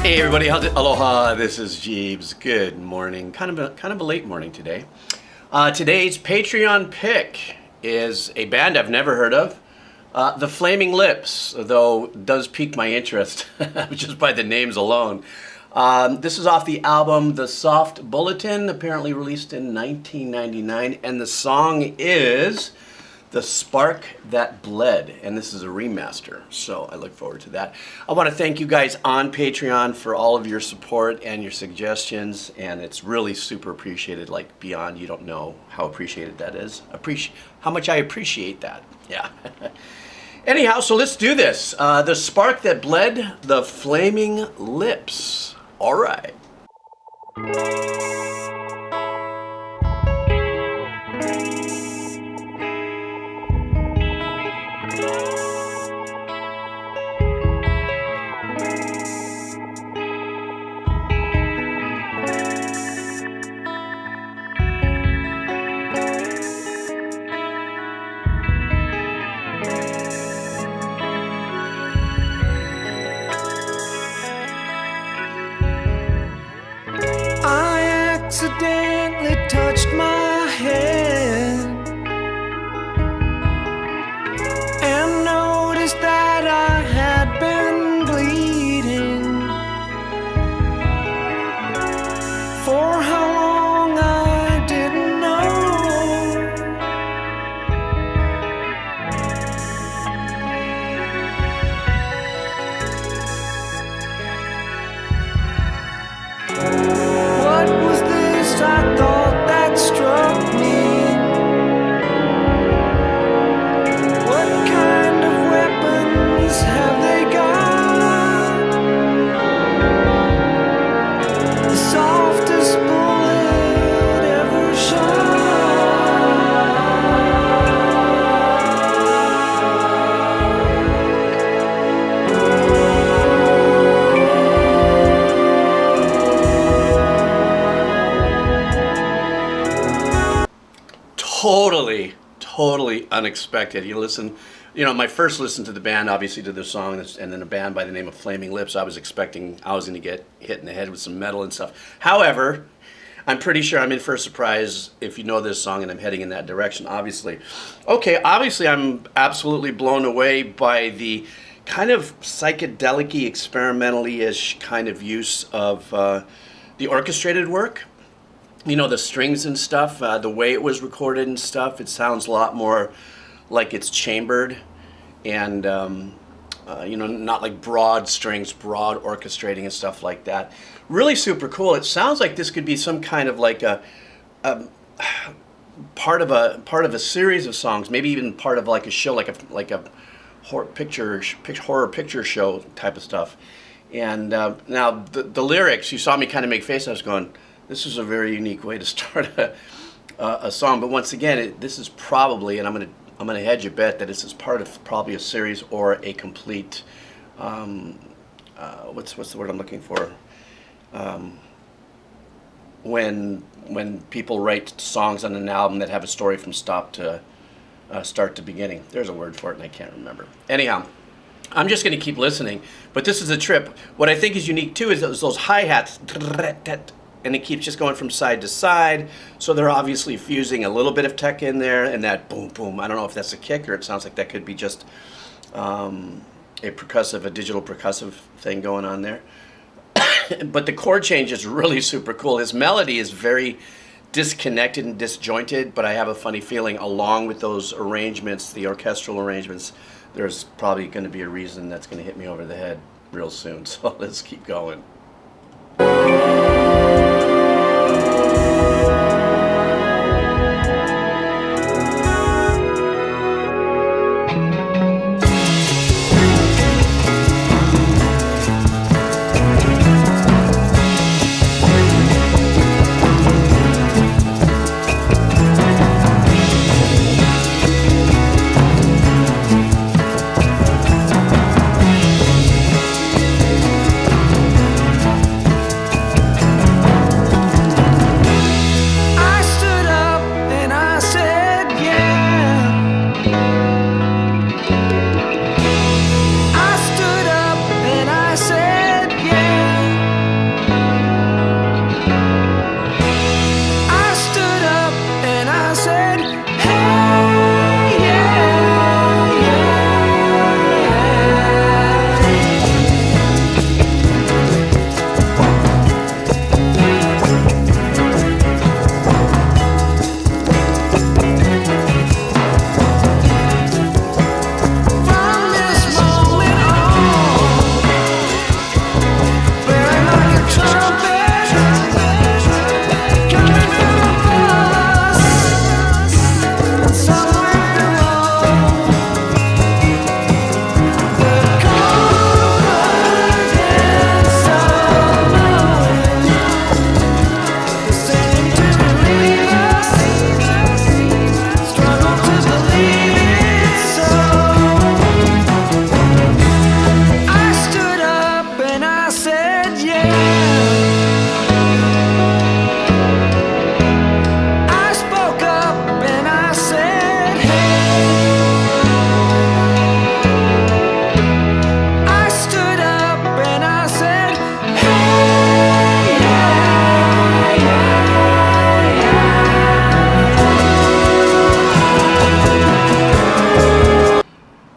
Hey everybody, aloha, this is Geebz. Good morning. Kind of a late morning today. Today's Patreon pick is a band I've never heard of. The Flaming Lips, though does pique my interest just by the names alone. This is off the album The Soft Bulletin, apparently released in 1999, and the song is The Spark That Bled, and this is a remaster, so I look forward to that. I want to thank you guys on Patreon for all of your support and your suggestions, and it's really super appreciated, like beyond, you don't know how appreciated that is. How much I appreciate that, yeah. Anyhow, so let's do this. The Spark That Bled, The Flaming Lips. All right. Accidentally touched my head and noticed that I had been bleeding. For how long I didn't know. What was this I thought that struck me? What kind of weapons have they got? The softest bullet ever shot. Totally unexpected. My first listen to the band, obviously to the song, and then a band by the name of Flaming Lips, I was expecting I was going to get hit in the head with some metal and stuff. However, I'm pretty sure I'm in for a surprise if you know this song and I'm heading in that direction, obviously. Okay, obviously I'm absolutely blown away by the kind of psychedelic-y, experimentally-ish kind of use of the orchestrated work. You know, the strings and stuff, the way it was recorded and stuff, it sounds a lot more like it's chambered and, not like broad strings, broad orchestrating and stuff like that. Really super cool. It sounds like this could be some kind of like a part of a series of songs, maybe even part of like a show, like a horror picture show type of stuff. And now the lyrics, you saw me kind of make faces. I was going, this is a very unique way to start a song, but once again, this is probably, and I'm gonna hedge a bet that this is part of probably a series or a complete. What's the word I'm looking for? When people write songs on an album that have a story from start to beginning. There's a word for it, and I can't remember. Anyhow. I'm just going to keep listening, but this is a trip. What I think is unique too is those hi-hats, and it keeps just going from side to side, so they're obviously fusing a little bit of tech in there, and that boom, boom, I don't know if that's a kick or it sounds like that could be just a digital percussive thing going on there. But the chord change is really super cool. His melody is very disconnected and disjointed, but I have a funny feeling along with those arrangements, the orchestral arrangements, there's probably going to be a reason that's going to hit me over the head real soon, so let's keep going.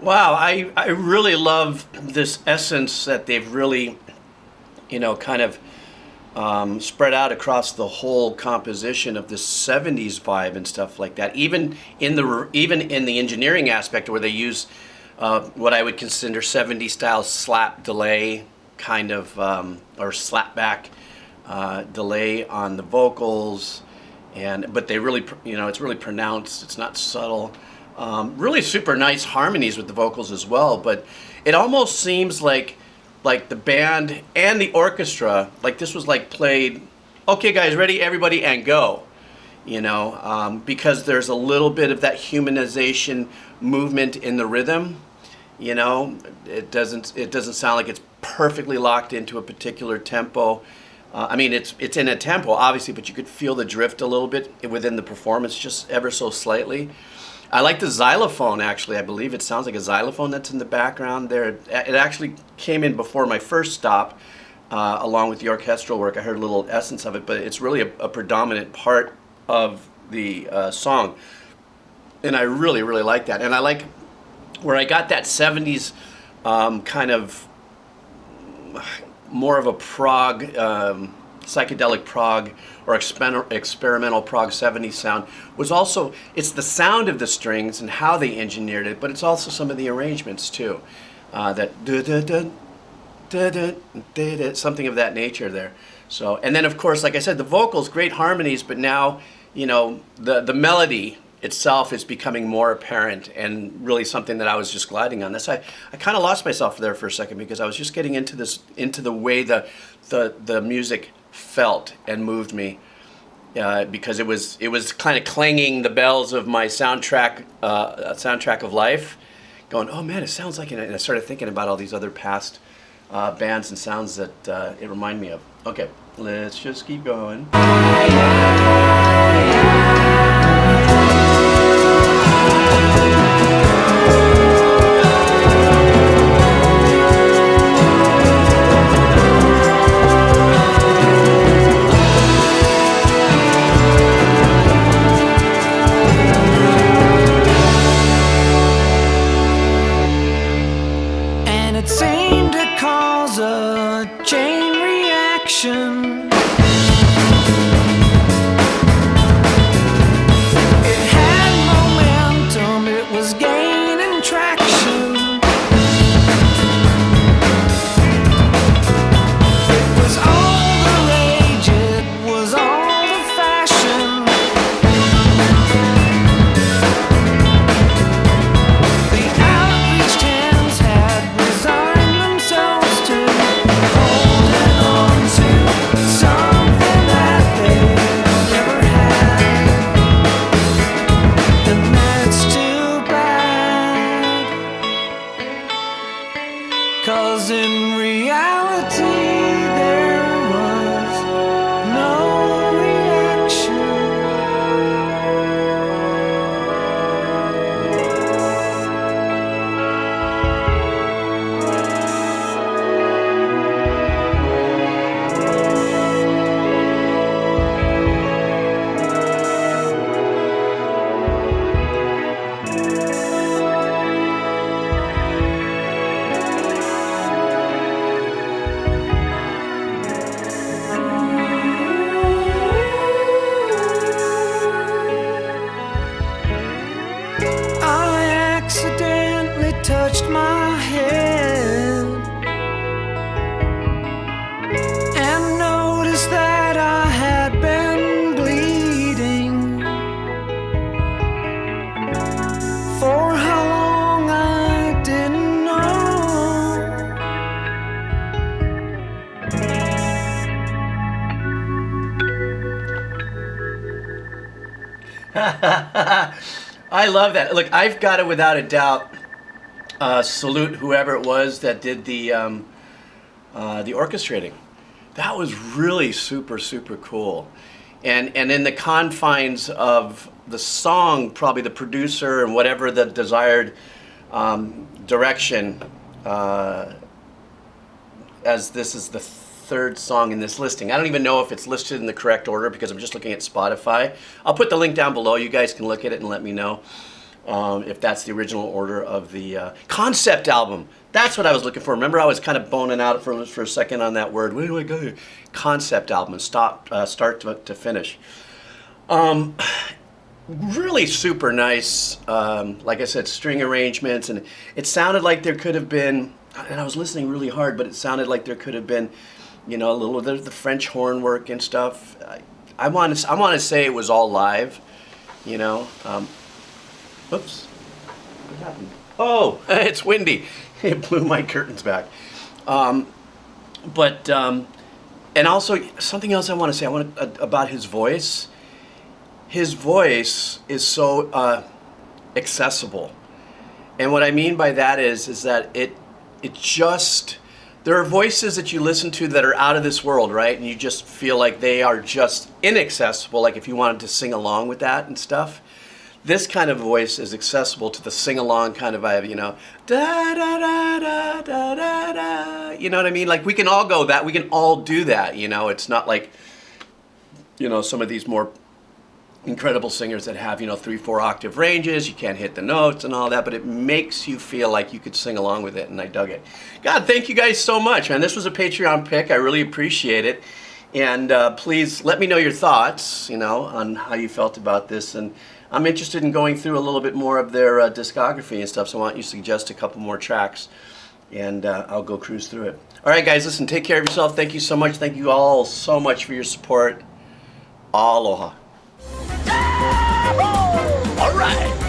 Wow, I really love this essence that they've really, kind of spread out across the whole composition of this '70s vibe and stuff like that. Even in the engineering aspect, where they use what I would consider '70s style slap delay kind of or slapback delay on the vocals, but they really, it's really pronounced. It's not subtle. Really super nice harmonies with the vocals as well. But it almost seems like the band and the orchestra, like this was like played, okay guys, ready, everybody, and go. Because there's a little bit of that humanization movement in the rhythm. It doesn't sound like it's perfectly locked into a particular tempo. I mean, it's in a tempo, obviously, but you could feel the drift a little bit within the performance, just ever so slightly. I like the xylophone, actually. I believe it sounds like a xylophone that's in the background there. It actually came in before my first stop, along with the orchestral work. I heard a little essence of it, but it's really a predominant part of the song. And I really, really like that. And I like where I got that '70s kind of more of a prog, psychedelic prog or experimental prog '70s sound was also, it's the sound of the strings and how they engineered it, but it's also some of the arrangements too. That something of that nature there. So, and then of course, like I said, the vocals, great harmonies, but now, the melody itself is becoming more apparent and really something that I was just gliding on. I kind of lost myself there for a second because I was just getting into the way the music felt and moved me, because it was kind of clanging the bells of my soundtrack of life, going, oh man, it sounds like it. And I started thinking about all these other past bands and sounds that it reminded me of. Okay, let's just keep going. And it seemed to cause a chain reaction. It had momentum, it was gaining traction. It was all the rage, it was all the fashion. The outreached hands had resigned themselves to holding on to something that they never had. And that's too bad, 'cause in reality there was no reaction. I accidentally touched my head and noticed that I had been bleeding. For how long I didn't know. I love that. Look, I've got to, without a doubt, salute whoever it was that did the orchestrating. That was really super, super cool. And in the confines of the song, probably the producer and whatever the desired direction, as this is the third song in this listing. I don't even know if it's listed in the correct order because I'm just looking at Spotify. I'll put the link down below. You guys can look at it and let me know. if that's the original order of the concept album. That's what I was looking for. Remember, I was kind of boning out for a second on that word. Where do I go here? Concept album, start to finish. Really super nice, like I said, string arrangements, and it sounded like there could have been, and I was listening really hard, but it sounded like there could have been, a little of the French horn work and stuff. I want to say it was all live, Whoops, what happened? Oh, it's windy. It blew my curtains back. And also something else I want to say. About his voice. His voice is so accessible, and what I mean by that is that it just, there are voices that you listen to that are out of this world, right? And you just feel like they are just inaccessible. Like if you wanted to sing along with that and stuff. This kind of voice is accessible to the sing-along kind of vibe, da da da da da da da. You know what I mean? Like we can all go that, we can all do that. It's not like, some of these more incredible singers that have 3-4 octave ranges. You can't hit the notes and all that, but it makes you feel like you could sing along with it, and I dug it. God, thank you guys so much, man. This was a Patreon pick. I really appreciate it, and please let me know your thoughts, on how you felt about this. And I'm interested in going through a little bit more of their discography and stuff, so I want you to suggest a couple more tracks, and I'll go cruise through it. All right, guys, listen, take care of yourself. Thank you so much. Thank you all so much for your support. Aloha. All right.